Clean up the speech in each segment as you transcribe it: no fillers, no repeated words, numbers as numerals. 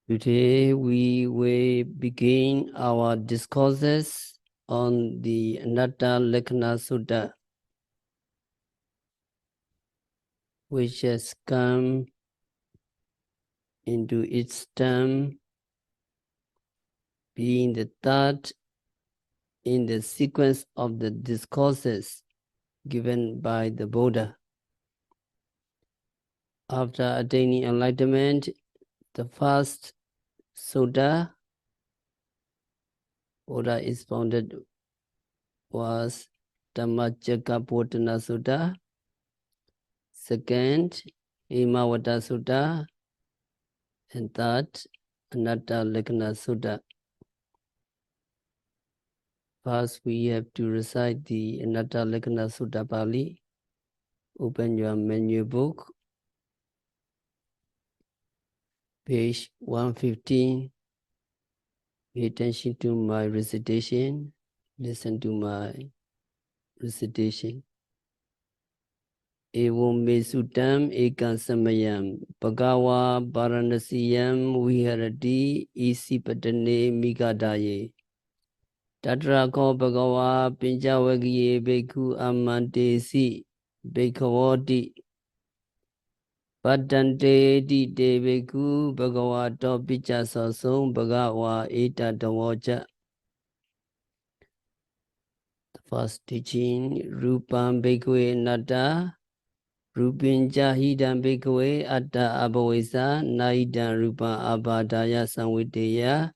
Today we will begin our discourses on the Anattalakkhana Sutta, which has come into its term, being the third in the sequence of the discourses given by the Buddha. After attaining enlightenment, the first sutta Buddha expounded was Dhammacakkappavattana Sutta. Second, Himawata Sutta. And third, Anattalakkhana Sutta. First, we have to recite the Anattalakkhana Sutta Pali. Open your menu book, page 115. Pay attention to my recitation. Listen to my recitation. Evam me suttam ekam samayam bhagava varanasiyam viharati isipatane mikadaye Tatrako bhagava pinjavagiye bhikkhu amantesi bhikkhavoti Padante di te bhikkhu bhagavato pichasasam bhagava eta davocha. The first teaching, Rupam bhikkhave anatta Rupinja hidam bhikkhave atta abhavesa naidam rupa abhadaya samviteya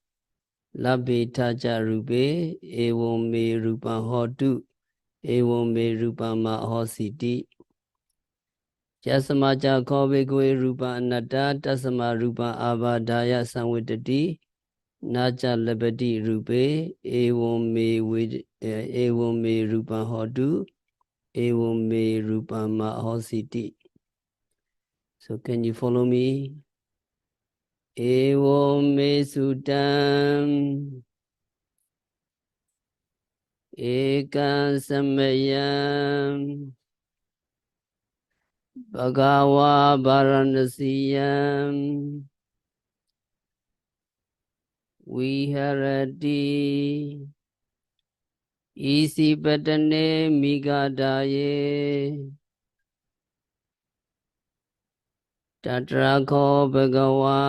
labbe taja rupe evam me rupam hotu evam me rupam ma hositi Jasamaja ko bhikkhave rupa anatta tasama rupa abhadaya samvitati naja labati rupe evam me rupam hotu evam me rupam ma hositi. So can you follow me? Evam me suttam ekam samayam bhagava varanasiyam viharati isipatane mikadaye tatrako bhagava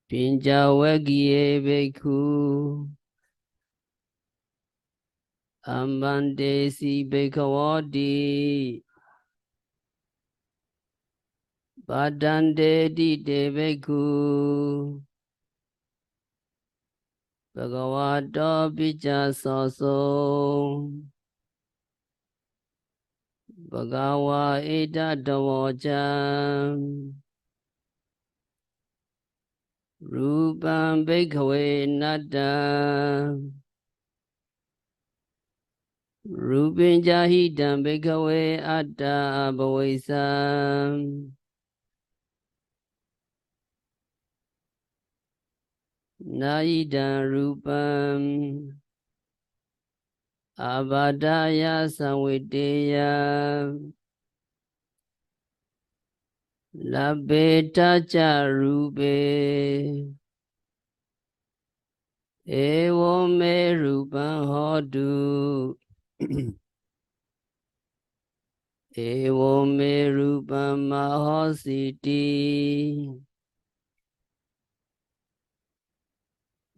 pinjavagiye bhikkhu ambandesi bhikkhavoti Padante di te bhikkhu bhagavato pichasasam bhagava eta davocha Rupam bhikkhave anatta Rupinja hidam bhikkhave atta abhavesa Naidam rupam abhadaya samviteya labbe taja rupe evam me rupam hotu evam me rupam mahositi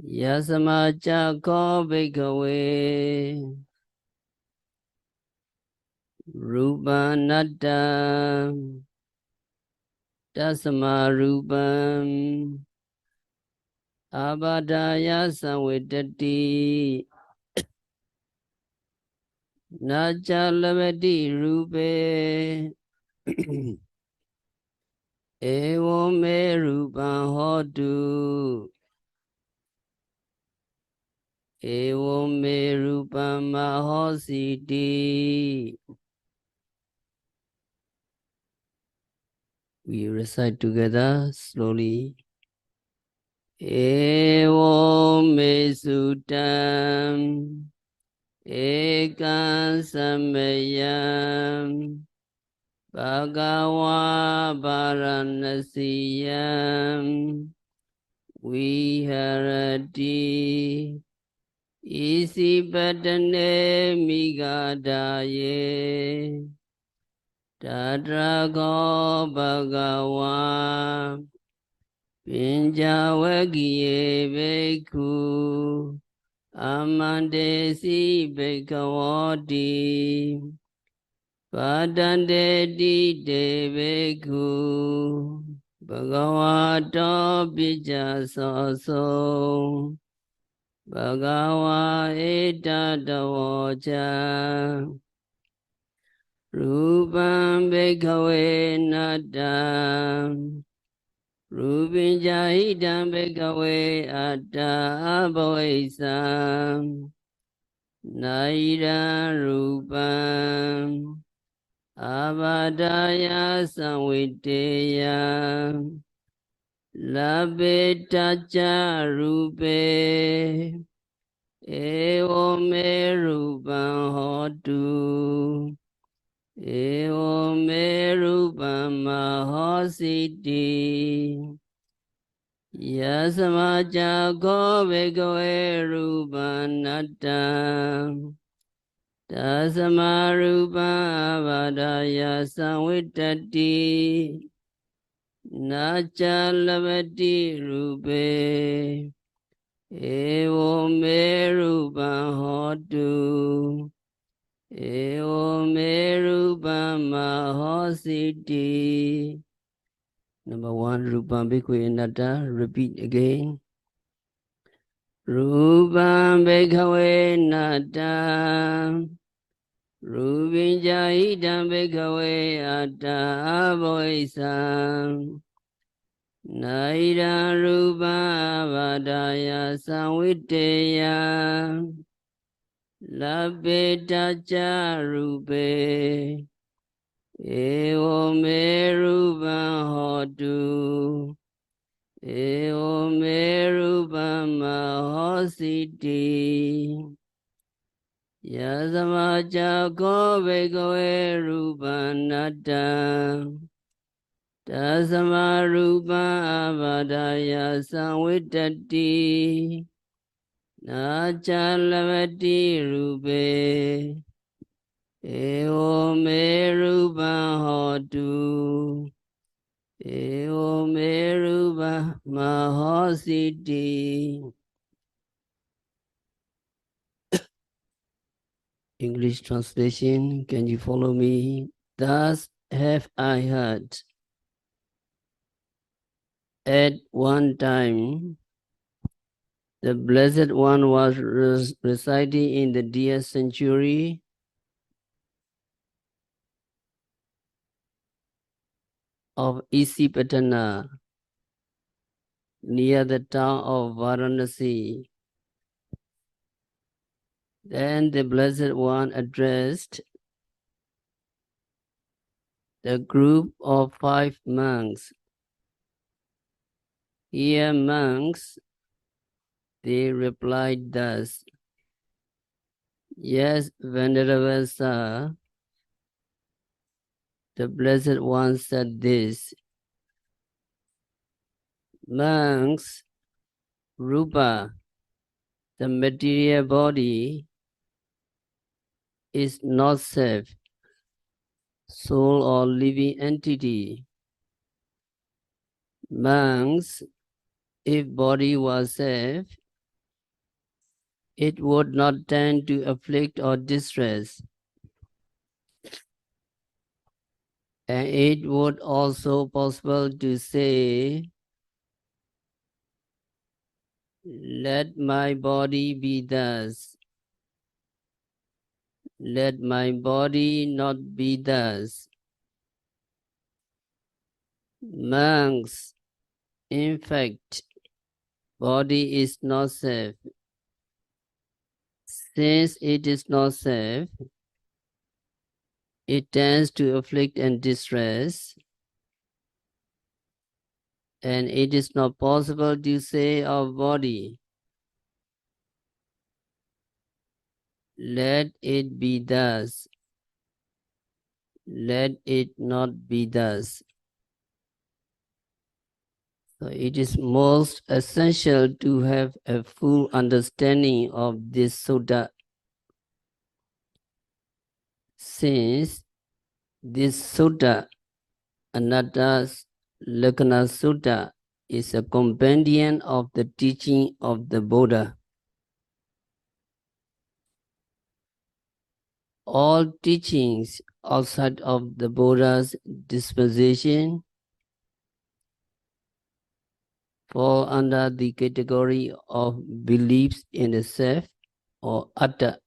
Yasamaja ko bhikkhave Rupanatta Tasama Rupam Abhadaya samvitati Naja labati rupe Evam me rupam hotu Evam me rupam mahositi. We recite together slowly. Evam me suttam ekam samayam Bhagawa Varanasiyam Viharati Isipatane Migadaye Tadrago Bhagawa Pinjavagiye Bhikkhu Amandesi Bhikkhavati Padandeti Te Bhikkhu Bhagavato Pijasaso Bhagava Etadavocha Rupam Bhikkhave Nattam Rupinjahidam Bhikkhave Atta Abhavisam Naira Rupam Abadaya Samviteya Labetacha Rupe Evo Me Rupam Hotu Evo Me Rupam Mahositi Yasamaja Go Bhikkhave Rupam Nattam Tasamarupa Avadaya Samvitati Nachalavati Rupe Evo Me Rupa Hotu Evo Me Rupa Mahositi. Number one, Rupa Bhikkhave Anatta. Repeat again. Rupa Bhikkhave Anatta Rupinjahidam Bhikkhave Atta Abhavisam Naira Rupa Vadaya Samviteya Labetacha Rupe Evo Me Rupa Hotu Evo Me Rupa Mahositi Yasamaja Go Bhikkhave Rupa Nattam Tasama Rupa Avadaya Samvitati Nachalavati Rupe Evo Me Rupa Hotu Evo Me Rupa Mahositi. English translation, can you follow me? Thus have I heard. At one time, the Blessed One was residing in the dear sanctuary of Isipatana, near the town of Varanasi. Then the Blessed One addressed the group of 5 monks. Here, monks, they replied thus, Yes, Venerable Sir, the Blessed One said this, Monks, Rupa, the material body, is not self, soul or living entity. Monks, if body was self, it would not tend to afflict or distress. And it would also possible to say, let my body be thus. Let my body not be thus. Monks, in fact, body is not self. Since it is not self, it tends to afflict and distress, and it is not possible to say of body, let it be thus. let it not be thus. So it is most essential to have a full understanding of this sutta, since this sutta, Anattalakkhana Sutta, is a compendium of the teaching of the Buddha. All teachings outside of the Buddha's disposition fall under the category of beliefs in the self or atta.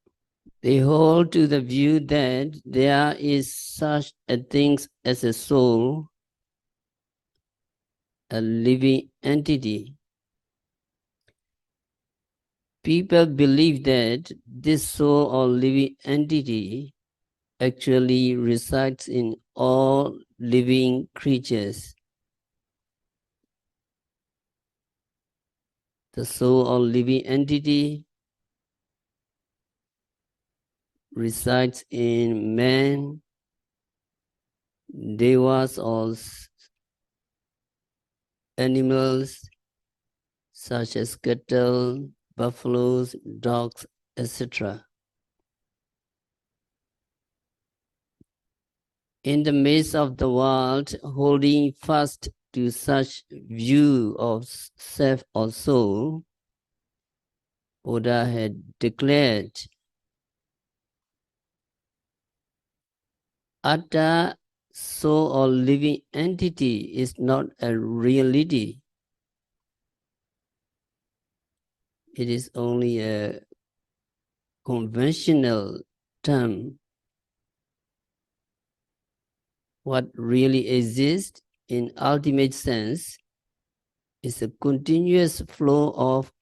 They hold to the view that there is such a thing as a soul, a living entity. People believe that this soul or living entity actually resides in all living creatures. The soul or living entity resides in man, devas or animals such as cattle, buffaloes, dogs, etc. In the midst of the world, holding fast to such view of self or soul, Buddha had declared, Atta, soul or living entity, is not a reality. It is only a conventional term. What really exists in ultimate sense is a continuous flow of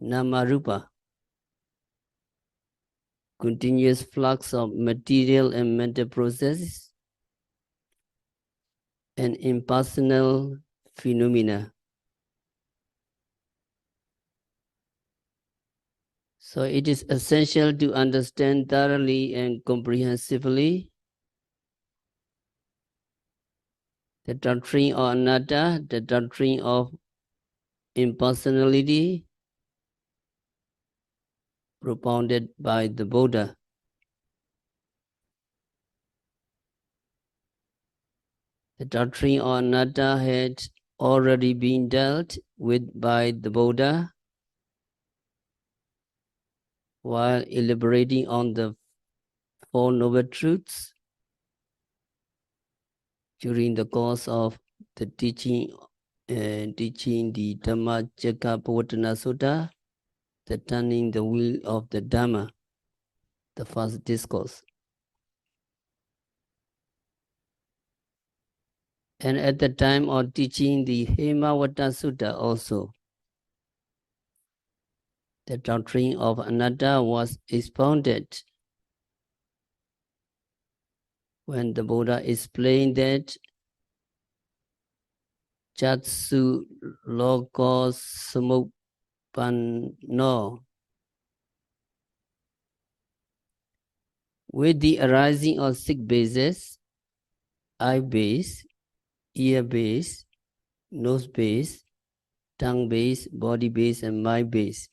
namarupa, continuous flux of material and mental processes, and impersonal phenomena. So it is essential to understand thoroughly and comprehensively the doctrine of anatta, the doctrine of impersonality propounded by the Buddha. The doctrine of anatta had already been dealt with by the Buddha while elaborating on the Four Noble Truths during the course of the teaching the Dhammacakkappavattana Sutta, the turning the wheel of the Dhamma, the first discourse. And at the time of teaching the Hemavata Sutta also, the doctrine of Anatta was expounded when the Buddha explained that Chatsu Loko Samuppanno, with the arising of six bases, eye base, ear base, nose base, tongue base, body base, and mind base.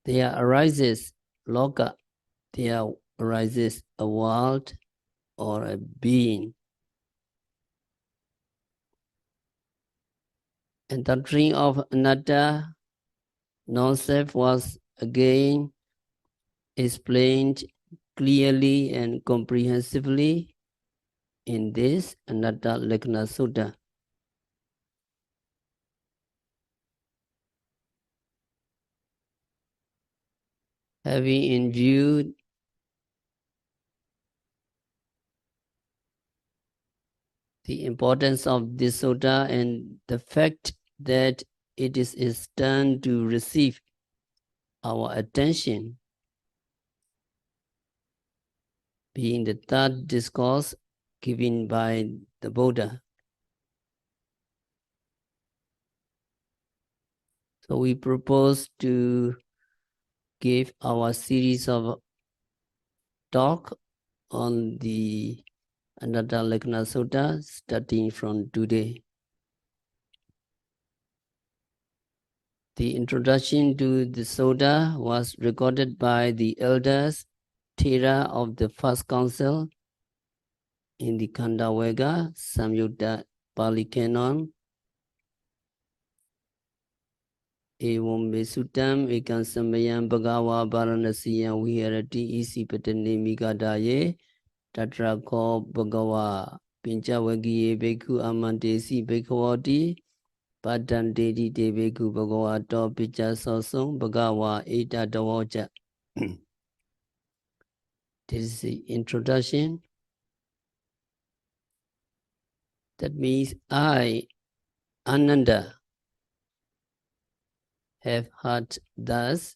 There arises loka, there arises a world or a being. And the doctrine of anatta, non-self, was again explained clearly and comprehensively in this Anattalakkhana Sutta. Having in view the importance of this sutta and the fact that it is its turn to receive our attention, being the third discourse given by the Buddha. So we propose to give our series of talk on the Anattalakkhana Sutta starting from today. The introduction to the Sutta was recorded by the elders Thera of the First Council in the Khandawega Samyutta Pali Canon. Evam Mesutam Ekan Samayam Bhagawa Varanasiyam Viharati Isi Patani Mikadaye Tatrako Bhagawa Pinchavagiye Bhikkhu Amantesi Bhikkhawati Padantedi Te Bhikkhu Bhagavato Picha Sosum Bhagawa Eta Dawaja. This is the introduction. That means I, Ananda, have heard thus.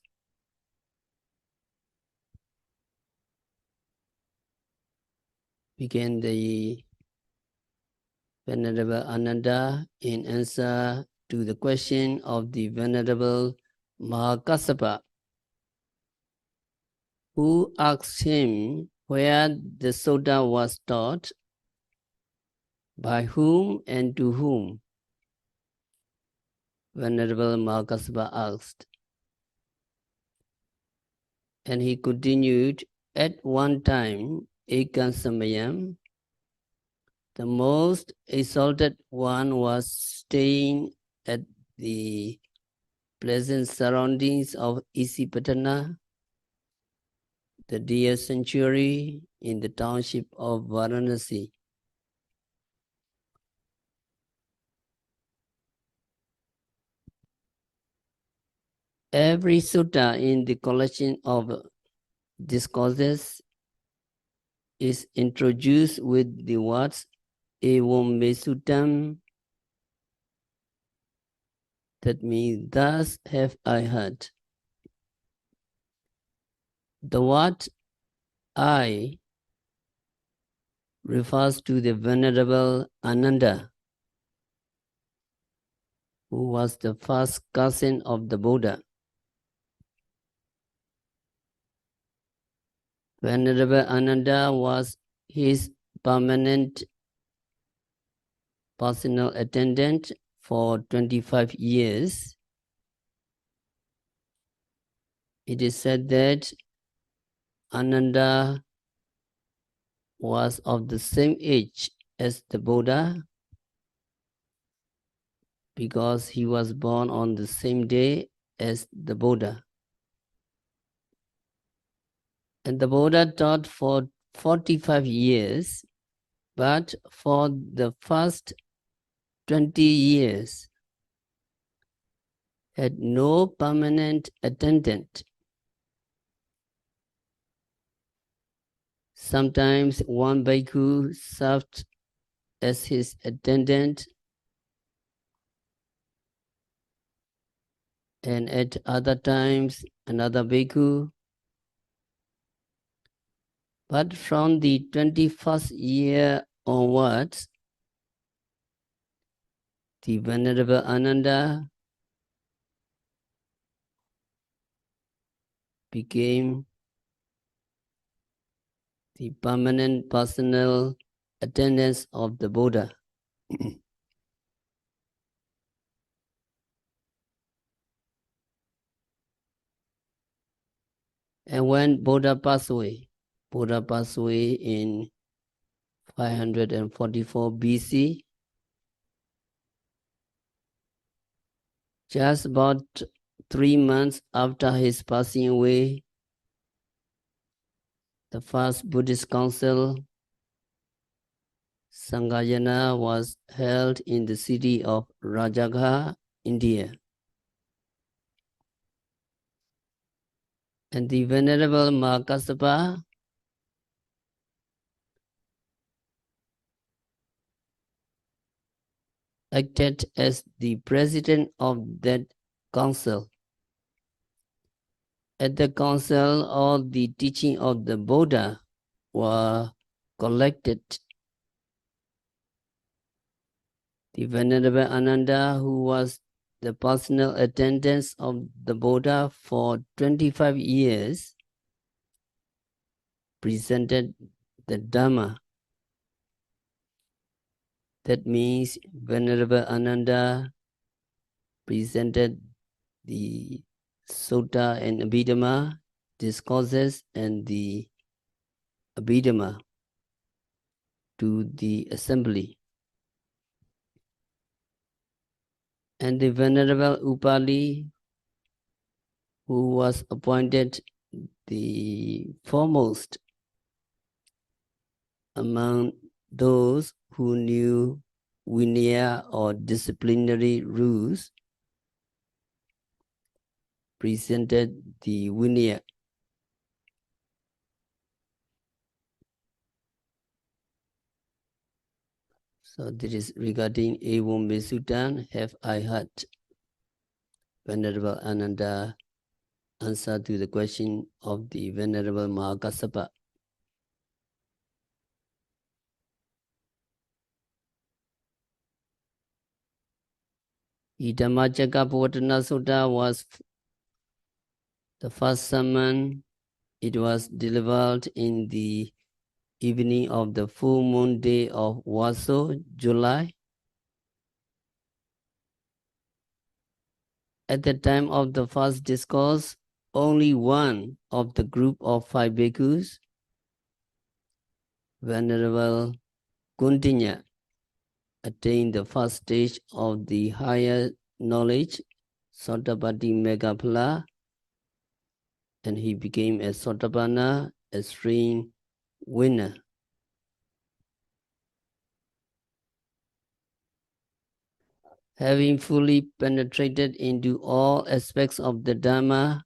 Began the Venerable Ananda in answer to the question of the Venerable Mahakassapa, who asked him where the Sutta was taught, by whom and to whom. Venerable Mahakassapa asked. And he continued, at one time, Ekan Samayam, the most exalted one was staying at the pleasant surroundings of Isipatana, the deer sanctuary in the township of Varanasi. Every sutta in the collection of discourses is introduced with the words Evam me suttam, that means thus have I heard. The word I refers to the Venerable Ananda, who was the first cousin of the Buddha. Venerable Ananda was his permanent personal attendant for 25 years. It is said that Ananda was of the same age as the Buddha because he was born on the same day as the Buddha. And the Buddha taught for 45 years, but for the first 20 years had no permanent attendant. Sometimes one bhikkhu served as his attendant, and at other times another bhikkhu. But from the 21st year onwards, the Venerable Ananda became the permanent personal attendance of the Buddha. And when Buddha passed away in 544 BC, just about 3 months after his passing away, the first Buddhist council, Sanghayana, was held in the city of Rajagha, India. And the Venerable Mahakassapa acted as the president of that council. At the council, all the teaching of the Buddha were collected. The Venerable Ananda, who was the personal attendance of the Buddha for 25 years, presented the Dhamma. That means Venerable Ananda presented the Sutta and Abhidhamma discourses and the Abhidhamma to the assembly. And the Venerable Upali, who was appointed the foremost among those who knew Vinaya or disciplinary rules, presented the Vinaya. So this is regarding Evam Mesutan, have I heard Venerable Ananda answer to the question of the Venerable Mahakassapa. The Dhammacakkappavattana Sutta was the first sermon. It was delivered in the evening of the full moon day of Waso, July. At the time of the first discourse, only one of the group of 5 bhikkhus, Venerable Kuntinya, attained the first stage of the higher knowledge, Sottapatti Megaphala, and he became a Sottapanna, a stream winner. Having fully penetrated into all aspects of the Dhamma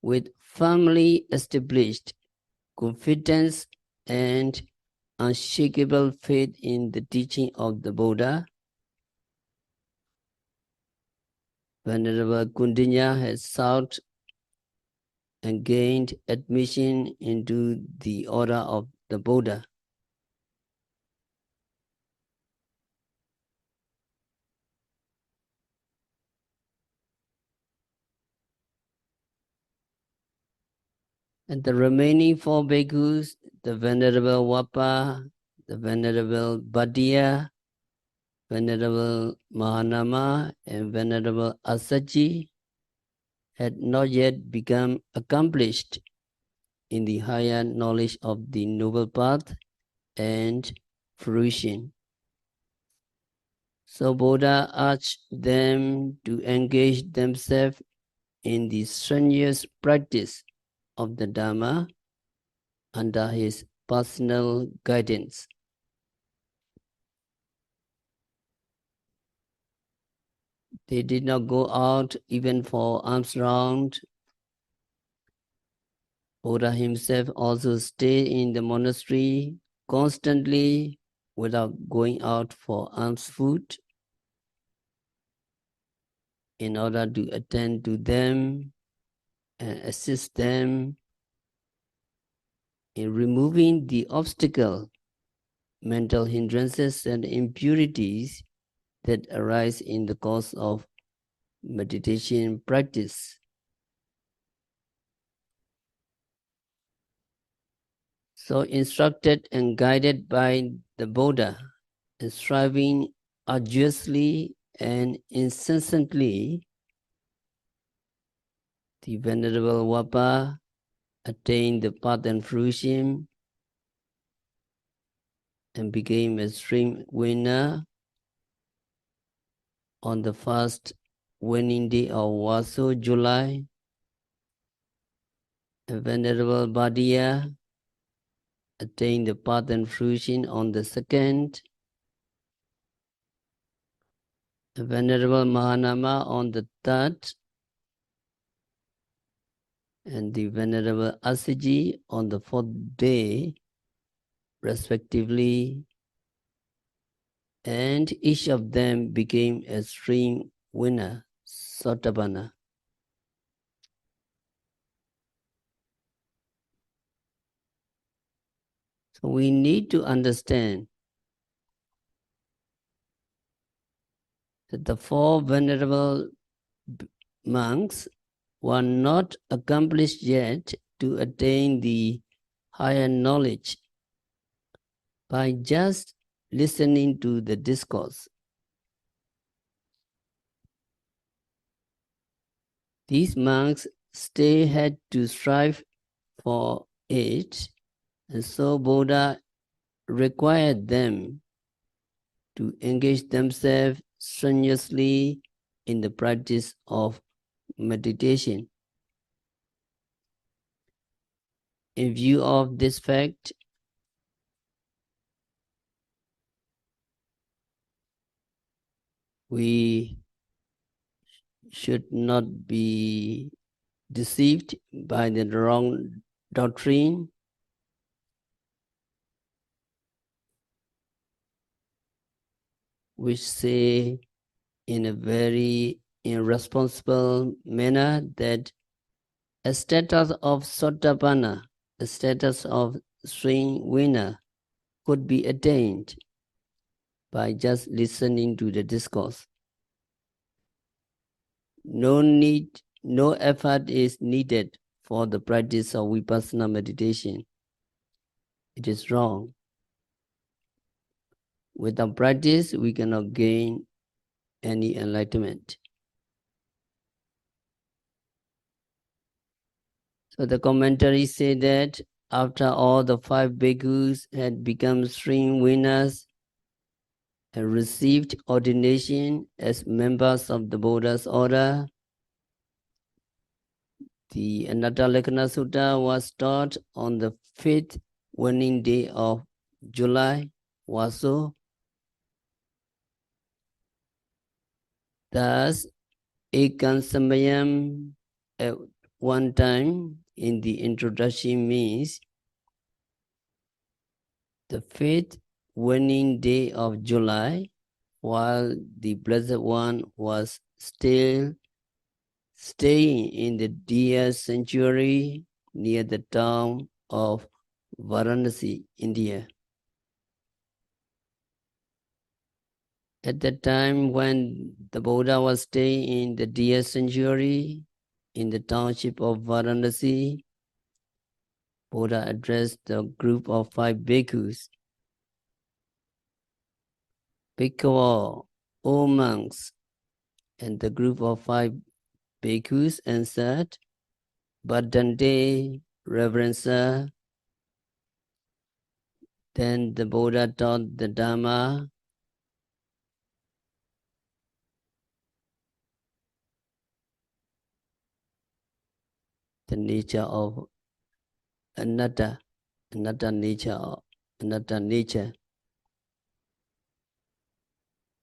with firmly established confidence and unshakable faith in the teaching of the Buddha, Venerable Kundinya has sought and gained admission into the order of the Buddha. And the remaining 4 bhikkhus, the Venerable Wappa, the Venerable Bhadia, Venerable Mahanama, and Venerable Asaji, had not yet become accomplished in the higher knowledge of the Noble Path and fruition. So Buddha urged them to engage themselves in the strenuous practice of the Dhamma under his personal guidance. They did not go out even for alms round. Buddha himself also stayed in the monastery constantly without going out for alms food in order to attend to them and assist them in removing the obstacle, mental hindrances and impurities that arise in the course of meditation practice. So instructed and guided by the Buddha, and striving arduously and incessantly, the Venerable Wappa attained the path and fruition and became a stream winner on the first winning day of Waso, July. A Venerable Bhadia attained the path and fruition on the second. A Venerable Mahanama on the third. And the Venerable Asiji on the 4th day, respectively, and each of them became a stream winner, Sotapanna. So we need to understand that the four venerable monks were not accomplished yet to attain the higher knowledge by just listening to the discourse. These monks still had to strive for it, and so Buddha required them to engage themselves strenuously in the practice of meditation. In view of this fact, we should not be deceived by the wrong doctrine, which say in a very irresponsible manner that a status of Sotapanna, a status of string winner, could be attained by just listening to the discourse. No effort is needed for the practice of vipassana meditation. It is wrong. Without practice, we cannot gain any enlightenment. So the commentary say that after all the five bhikkhus had become string winners and received ordination as members of the Buddha's order, the Anattalakkhana Sutta was taught on the 5th waning day of July, Waso. Thus, Ekan Samayam at one time in the introduction means the 5th waning day of July, while the Blessed One was still staying in the deer sanctuary near the town of Varanasi, India. At the time when the Buddha was staying in the deer sanctuary in the township of Varanasi, Buddha addressed the group of five bhikkhus. Bhikkhu, O monks, and the group of five bhikkhus answered, Bhaddante, Reverend Sir. Then the Buddha taught the Dhamma. The nature of anatta, anatta nature.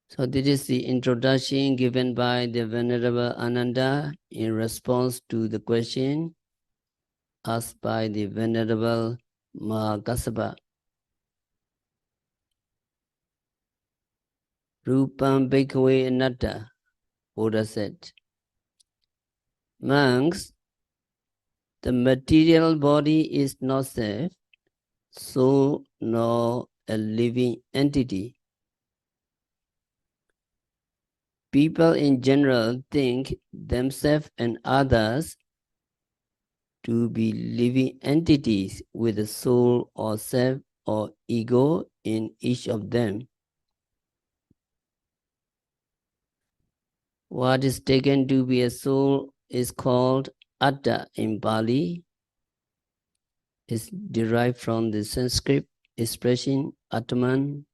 So this is the introduction given by the Venerable Ananda in response to the question asked by the Venerable Mahakassapa. Rupam Bhikkhave Anatta, Buddha said. Monks, the material body is not self, soul, nor a living entity. People in general think themselves and others to be living entities with a soul or self or ego in each of them. What is taken to be a soul is called Atta in Pali. It's derived from the Sanskrit expression Atman.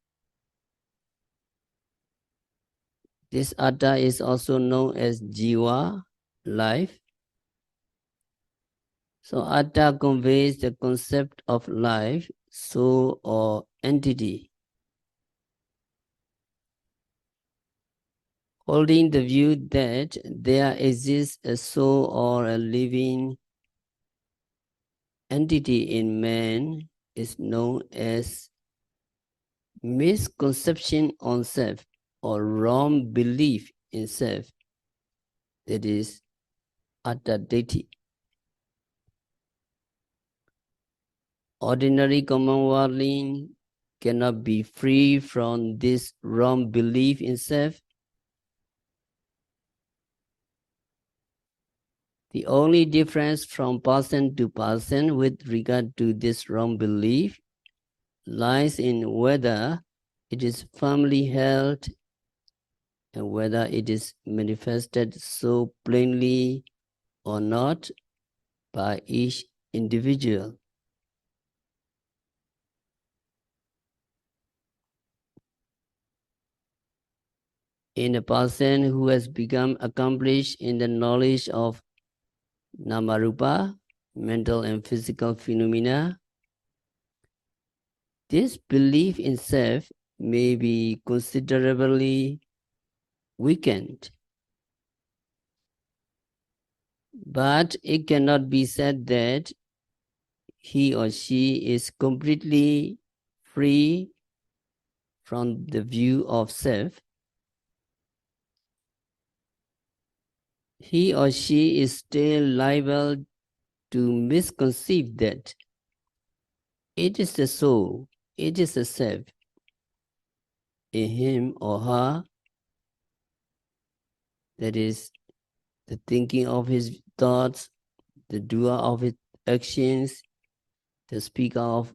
This Atta is also known as Jiva, life. So Atta conveys the concept of life, soul or entity. Holding the view that there exists a soul or a living entity in man is known as misconception on self or wrong belief in self. That is Atta Deity. Ordinary common worldling cannot be free from this wrong belief in self The only difference from person to person with regard to this wrong belief lies in whether it is firmly held and whether it is manifested so plainly or not by each individual. In a person who has become accomplished in the knowledge of Namarupa, mental and physical phenomena, this belief in self may be considerably weakened, but it cannot be said that he or she is completely free from the view of self. He or she is still liable to misconceive that it is the soul, it is the self in him or her that is the thinking of his thoughts, the doer of his actions, the speaker of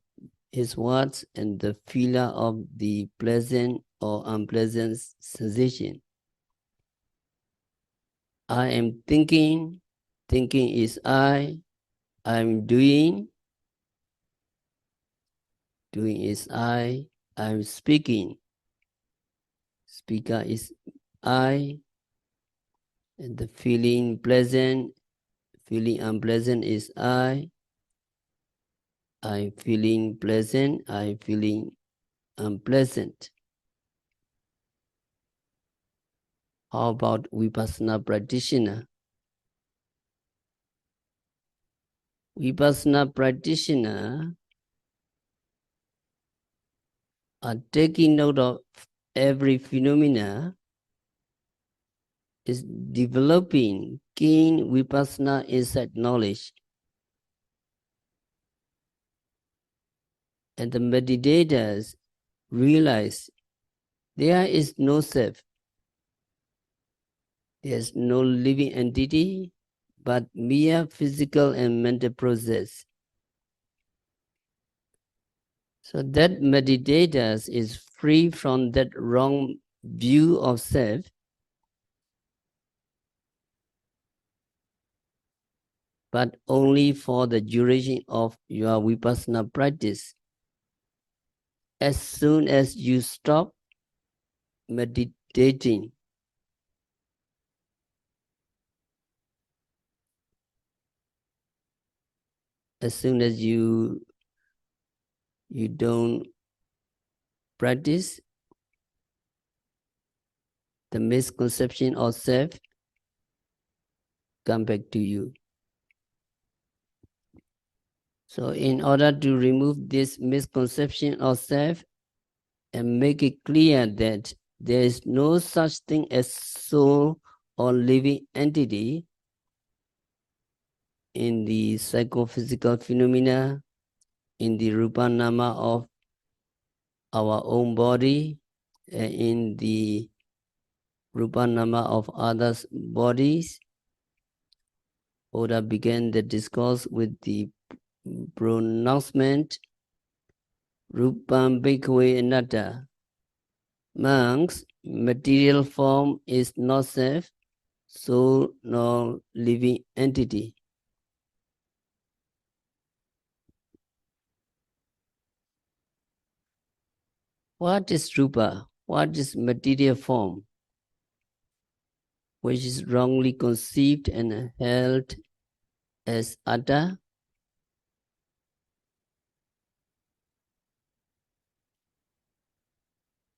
his words, and the feeler of the pleasant or unpleasant sensation. I am thinking, thinking is I am doing, doing is I am speaking, speaker is I, and the feeling pleasant, feeling unpleasant is I'm feeling pleasant, I'm feeling unpleasant. How about Vipassana practitioner? Vipassana practitioner are taking note of every phenomena, is developing keen Vipassana insight knowledge. And the meditators realize there is no self, there is no living entity, but mere physical and mental process. So that meditators is free from that wrong view of self, but only for the duration of your Vipassana practice. As soon as you stop meditating, as soon as you don't practice, the misconception of self come back to you. So in order to remove this misconception of self and make it clear that there is no such thing as soul or living entity in the psychophysical phenomena, in the rupa nama of our own body, and in the rupa nama of others' bodies, Buddha began the discourse with the pronouncement Rupam Bhikkhave Anatta. Monks, material form is not self, soul nor living entity. What is Rupa? What is material form? Which is wrongly conceived and held as Atta?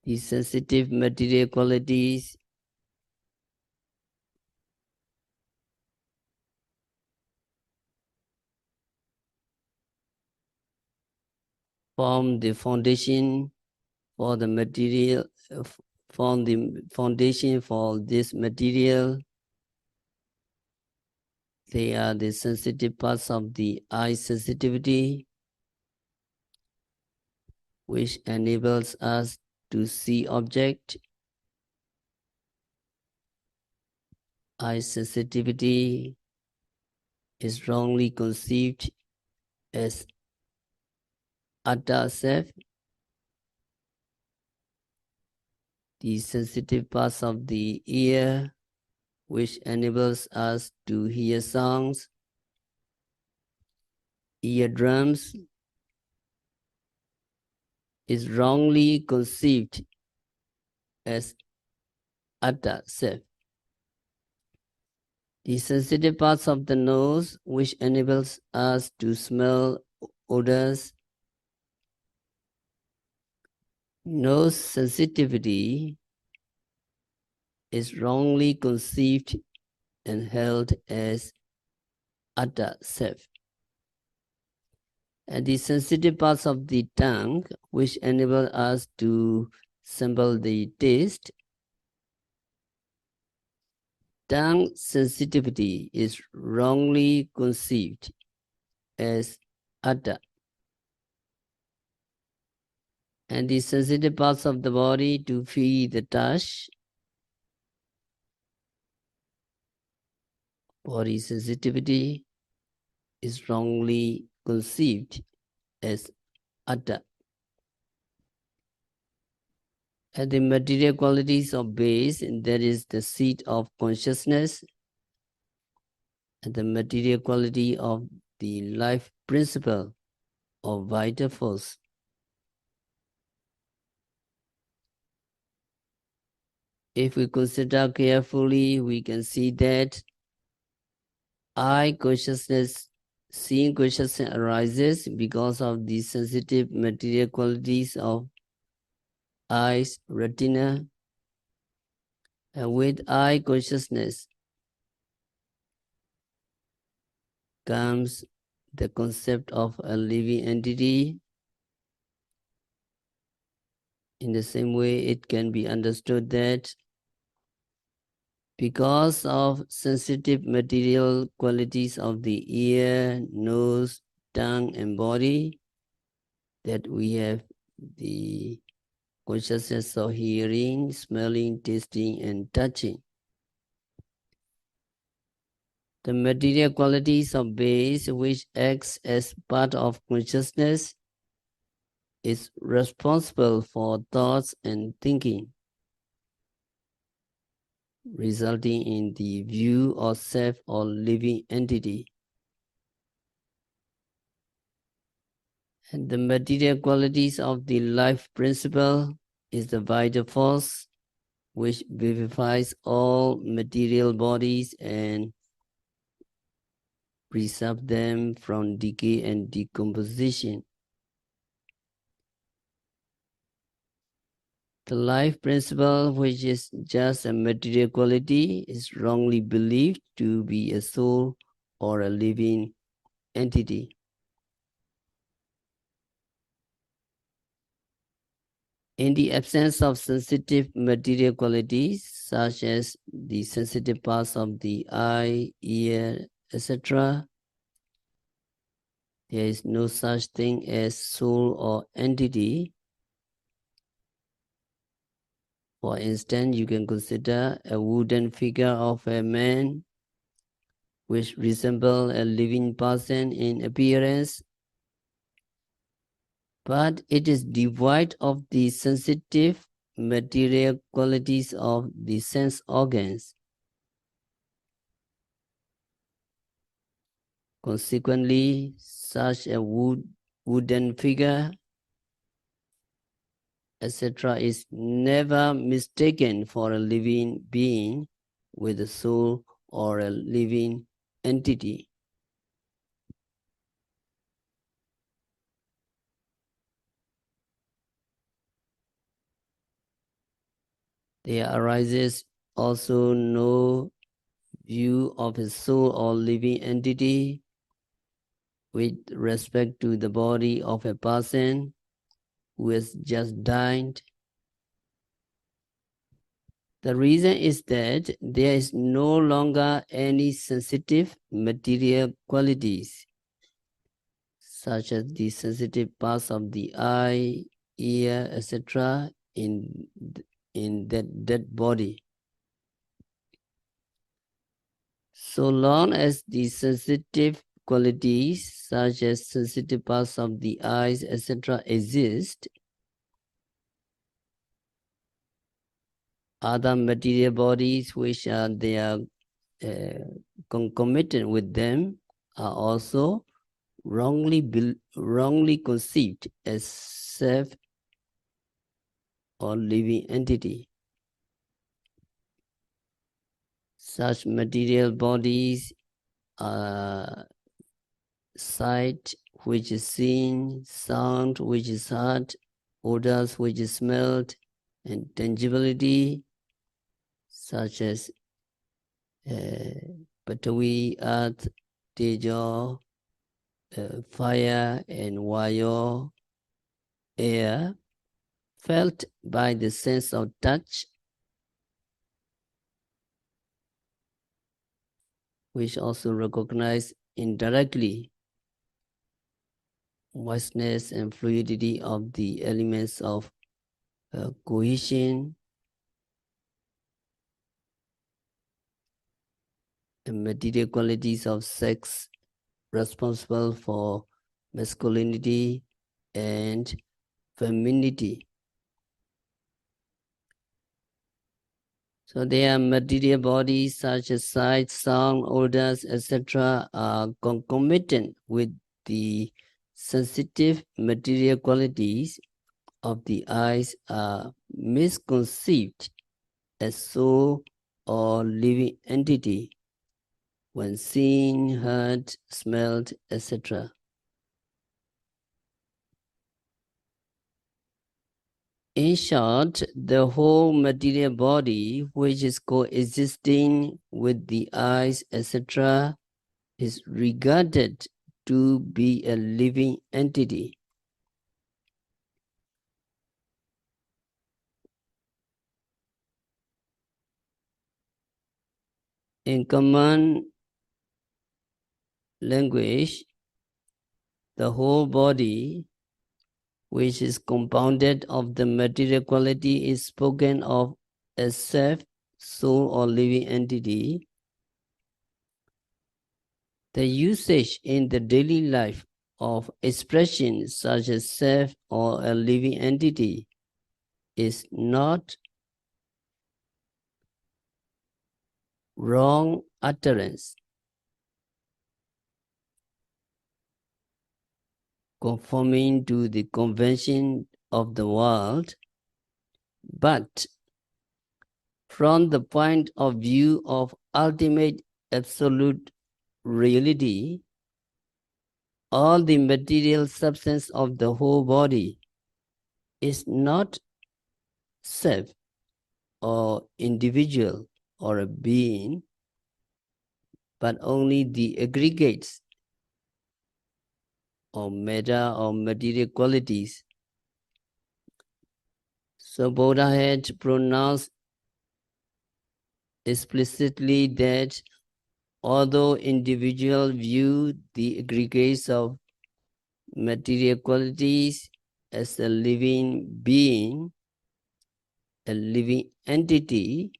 The sensitive material qualities form the foundation for the material, form the foundation for this material. They are the sensitive parts of the eye sensitivity, which enables us to see object. Eye sensitivity is wrongly conceived as Atta self. The sensitive parts of the ear, which enables us to hear sounds, eardrums, is wrongly conceived as Atta self. The sensitive parts of the nose, which enables us to smell odors, nose sensitivity is wrongly conceived and held as Atta self. And the sensitive parts of the tongue, which enable us to sample the taste, tongue sensitivity is wrongly conceived as Atta. And the sensitive parts of the body to feel the touch, body sensitivity is wrongly conceived as Atta. And the material qualities of base, that is the seat of consciousness, and the material quality of the life principle of vital force. If we consider carefully, we can see that eye consciousness, seeing consciousness arises because of the sensitive material qualities of eyes, retina, and with eye consciousness comes the concept of a living entity. In the same way, it can be understood that because of sensitive material qualities of the ear, nose, tongue, and body, that we have the consciousness of hearing, smelling, tasting, and touching. The material qualities of base, which acts as part of consciousness, is responsible for thoughts and thinking, resulting in the view of self or living entity. And the material qualities of the life principle is the vital force which vivifies all material bodies and preserves them from decay and decomposition. The life principle, which is just a material quality, is wrongly believed to be a soul or a living entity. In the absence of sensitive material qualities, such as the sensitive parts of the eye, ear, etc., there is no such thing as soul or entity. For instance, you can consider a wooden figure of a man which resembles a living person in appearance, but it is devoid of the sensitive material qualities of the sense organs. Consequently, such a wooden figure, etc., is never mistaken for a living being with a soul or a living entity. There arises also no view of a soul or living entity with respect to the body of a person who has just died. The reason is that there is no longer any sensitive material qualities, such as the sensitive parts of the eye, ear, etc., in that dead body. So long as the sensitive qualities, such as sensitive parts of the eyes, etc., exist, other material bodies which are there concomitant with them are also wrongly conceived as self or living entity. Such material bodies are sight, which is seen, sound, which is heard, odors, which is smelled, and tangibility, such as Patawi, earth, Tejo, fire, and Vayo, air, felt by the sense of touch, which also recognize indirectly moistness and fluidity of the elements of cohesion, the material qualities of sex responsible for masculinity and femininity. So there are material bodies such as sight, sound, odors, etc. are concomitant with the sensitive material qualities of the eyes are misconceived as soul or living entity when seen, heard, smelled, etc. In short, the whole material body, which is coexisting with the eyes, etc., is regarded to be a living entity. In common language, the whole body, which is compounded of the material quality, is spoken of as self, soul, or living entity. The usage in the daily life of expressions such as self or a living entity is not wrong utterance, conforming to the convention of the world, but from the point of view of ultimate absolute reality, all the material substance of the whole body is not self or individual or a being, but only the aggregates or matter or material qualities. So Buddha had pronounced explicitly that although individuals view the aggregates of material qualities as a living being, a living entity,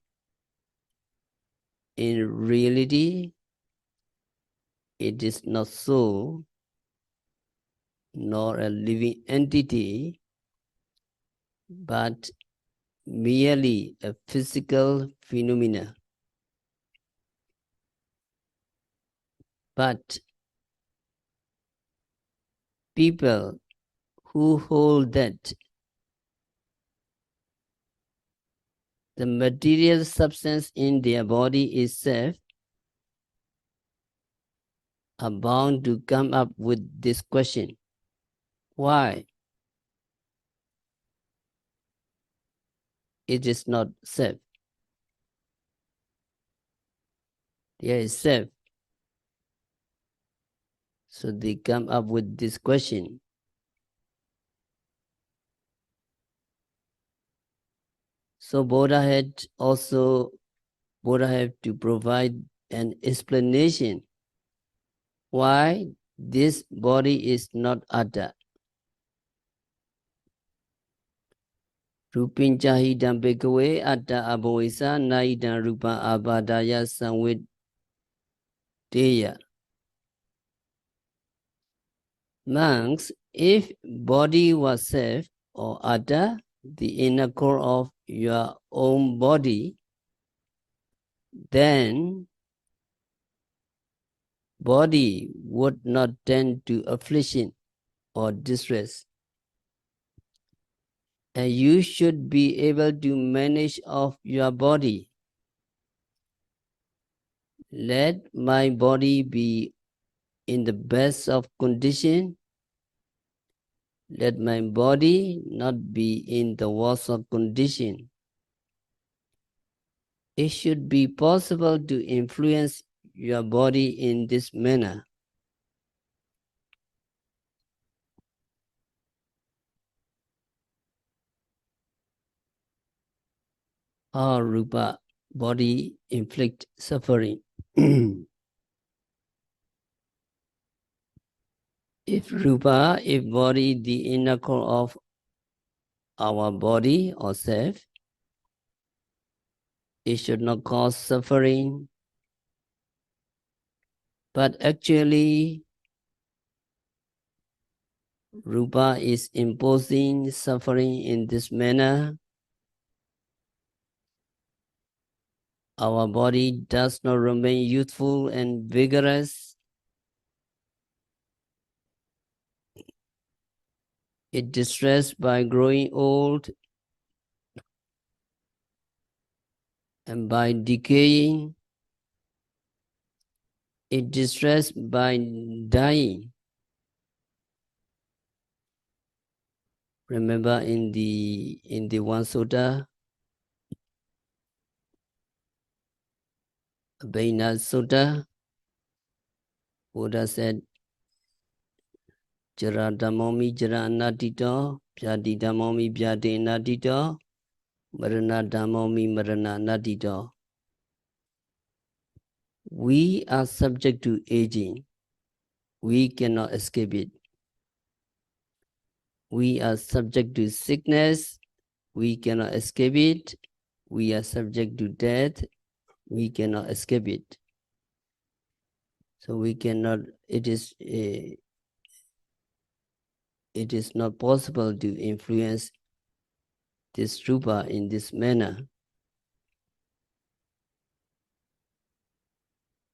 in reality, it is not so, nor a living entity, but merely a physical phenomena. But people who hold that the material substance in their body is self are bound to come up with this question. Why it is not self? There is self. So they come up with this question. So Buddha had to provide an explanation why this body is not Atta. Rupinchahidam bhikkhave atta abhavesa naidam rupa abhadaya samvit Deya. Monks, if body was self or Atta, the inner core of your own body, then body would not tend to affliction or distress. And you should be able to manage of your body. Let my body be in the best of condition. Let my body not be in the worst of condition. It should be possible to influence your body in this manner. Our rupa body inflict suffering. If rupa, if body, the inner core of our body or self, it should not cause suffering. But actually, rupa is imposing suffering in this manner. Our body does not remain youthful and vigorous. It distressed by growing old and by decaying. It distressed by dying. Remember in the one sutta, Abhina Sutta, Buddha said, Jara Dhammomi Jara Anatito, Pyati Dhammomi Pyati Anatito, Marana Dhammomi Marana Anatito. We are subject to aging. We cannot escape it. We are subject to sickness. We cannot escape it. We are subject to death. We cannot escape it. So we cannot, it is not possible to influence this rupa in this manner.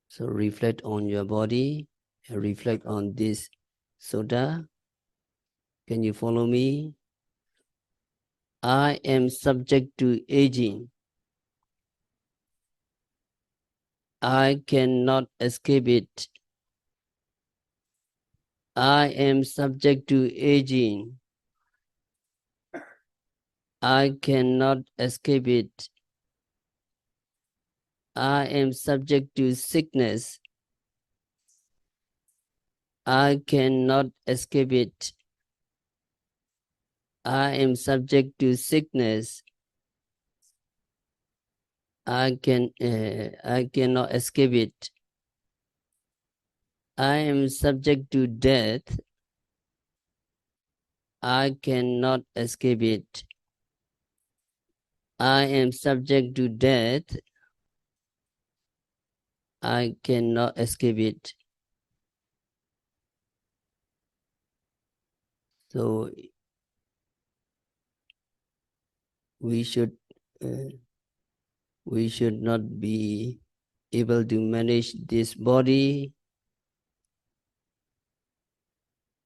So reflect on your body and reflect on this sutta. Can you follow me? I am subject to aging. I cannot escape it. I am subject to aging. I cannot escape it. I am subject to sickness. I cannot escape it. I am subject to sickness. I cannot escape it. I am subject to death. I cannot escape it. I am subject to death. I cannot escape it. So we should not be able to manage this body.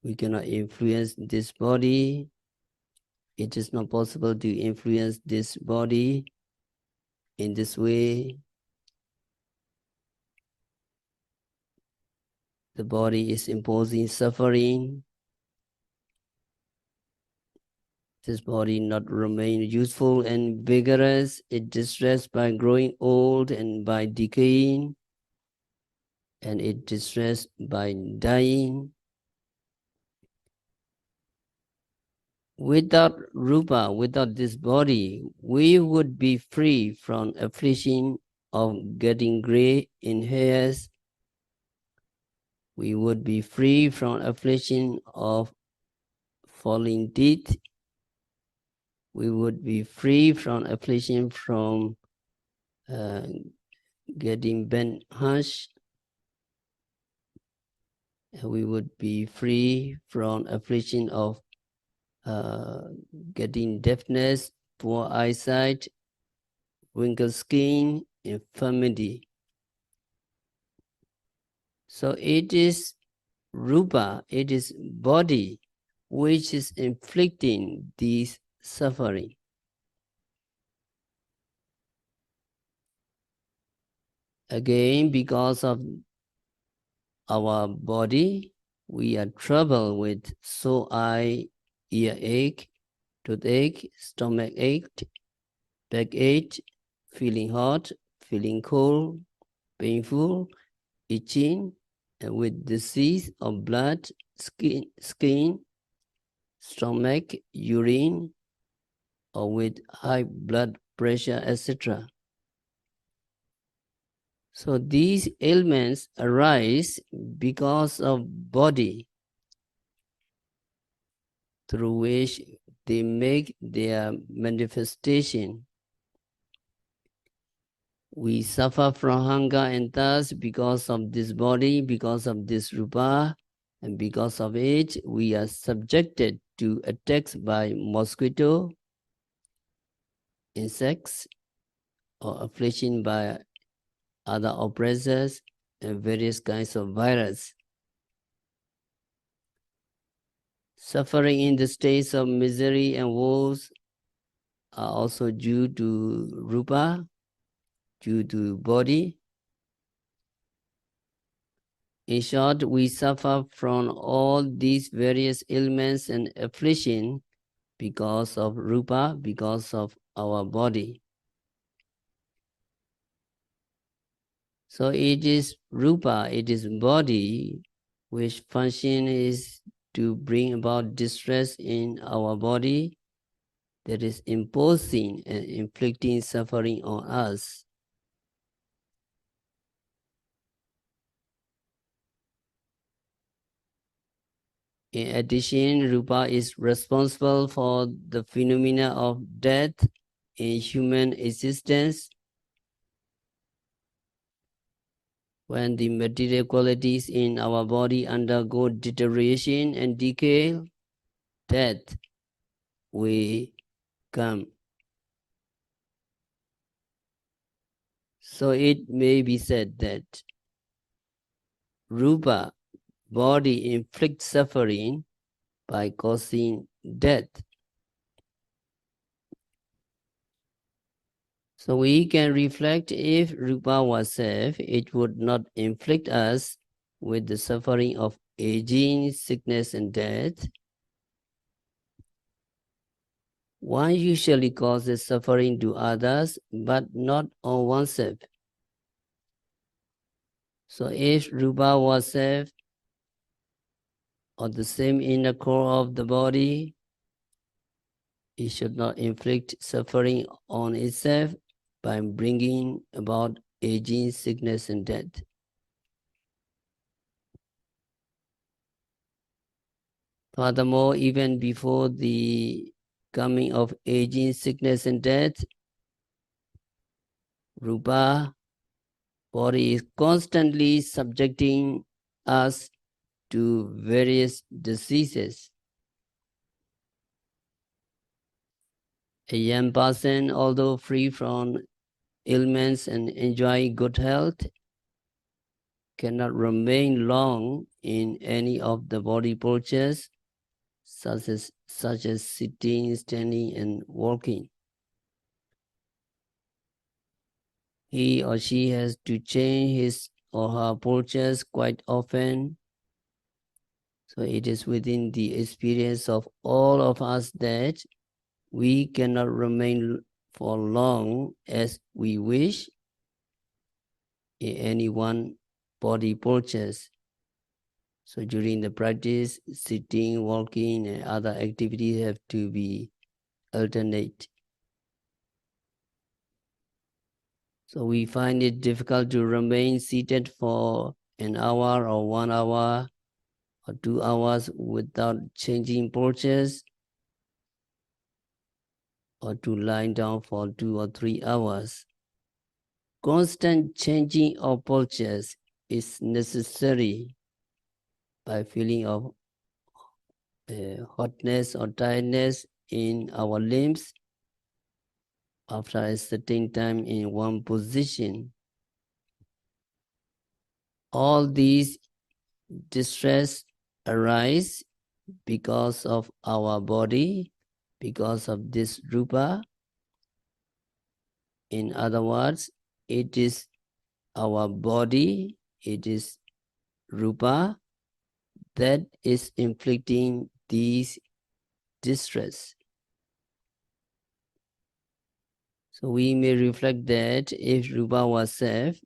We cannot influence this body. It is not possible to influence this body in this way. The body is imposing suffering. This body not remain useful and vigorous. It distressed by growing old and by decaying. And it distressed by dying. Without rupa, without this body, we would be free from affliction of getting gray in hairs. We would be free from affliction of falling teeth. We would be free from affliction from getting bent hash. and we would be free from affliction of getting deafness, poor eyesight, wrinkled skin, infirmity. So it is rupa, it is body, which is inflicting these suffering. Again, because of our body, we are troubled with sore eye, earache, toothache, stomach ache, backache, feeling hot, feeling cold, painful, itching, and with disease of blood, skin, stomach, urine, or with high blood pressure, etc. So these ailments arise because of body, through which they make their manifestation. We suffer from hunger and thirst because of this body, because of this rupa, and because of it, we are subjected to attacks by mosquito, insects, or affliction by other oppressors, and various kinds of virus. Suffering in the states of misery and woes are also due to rupa, due to body. In short, we suffer from all these various ailments and affliction because of rupa, because of our body. So it is rupa, it is body, which function is to bring about distress in our body, that is imposing and inflicting suffering on us. In addition, rupa is responsible for the phenomena of death in human existence. When the material qualities in our body undergo deterioration and decay, death will come. So it may be said that rupa, body, inflicts suffering by causing death. So we can reflect, if rupa was safe, it would not inflict us with the suffering of aging, sickness, and death. One usually causes suffering to others, but not on oneself. So if rupa was safe, or the same inner core of the body, it should not inflict suffering on itself by bringing about aging, sickness, and death. Furthermore, even before the coming of aging, sickness, and death, rupa, body, is constantly subjecting us to various diseases. A young person, although free from ailments and enjoying good health, cannot remain long in any of the body postures, such as sitting, standing, and walking. He or she has to change his or her postures quite often. So it is within the experience of all of us that we cannot remain for long as we wish in any one body postures. So during the practice, sitting, walking, and other activities have to be alternate. So we find it difficult to remain seated for an hour or 1 hour or 2 hours without changing postures, or to lie down for 2 or 3 hours. Constant changing of postures is necessary by feeling of hotness or tiredness in our limbs after a certain time in one position. All these distress arise because of our body, because of this rupa. In other words, it is our body, it is rupa that is inflicting these distress. So we may reflect that if rupa was self,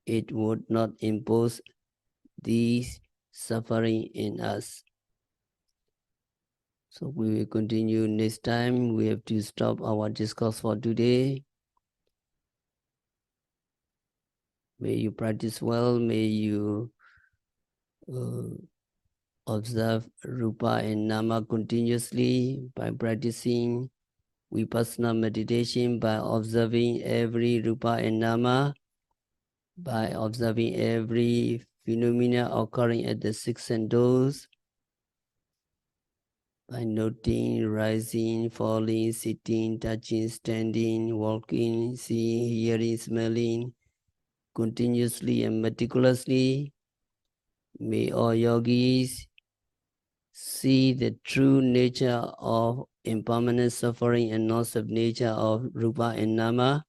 it would not impose these suffering in us. So we will continue next time. We have to stop our discourse for today. May you practice well. May you observe rupa and nama continuously by practicing vipassana meditation, by observing every rupa and nama, by observing every phenomena occurring at the six senses, by noting rising, falling, sitting, touching, standing, walking, seeing, hearing, smelling, continuously and meticulously. May all yogis see the true nature of impermanent suffering and non-self nature of rupa and nama.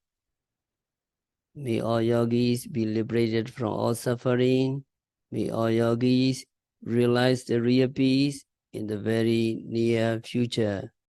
May all yogis be liberated from all suffering. May all yogis realize the real peace in the very near future.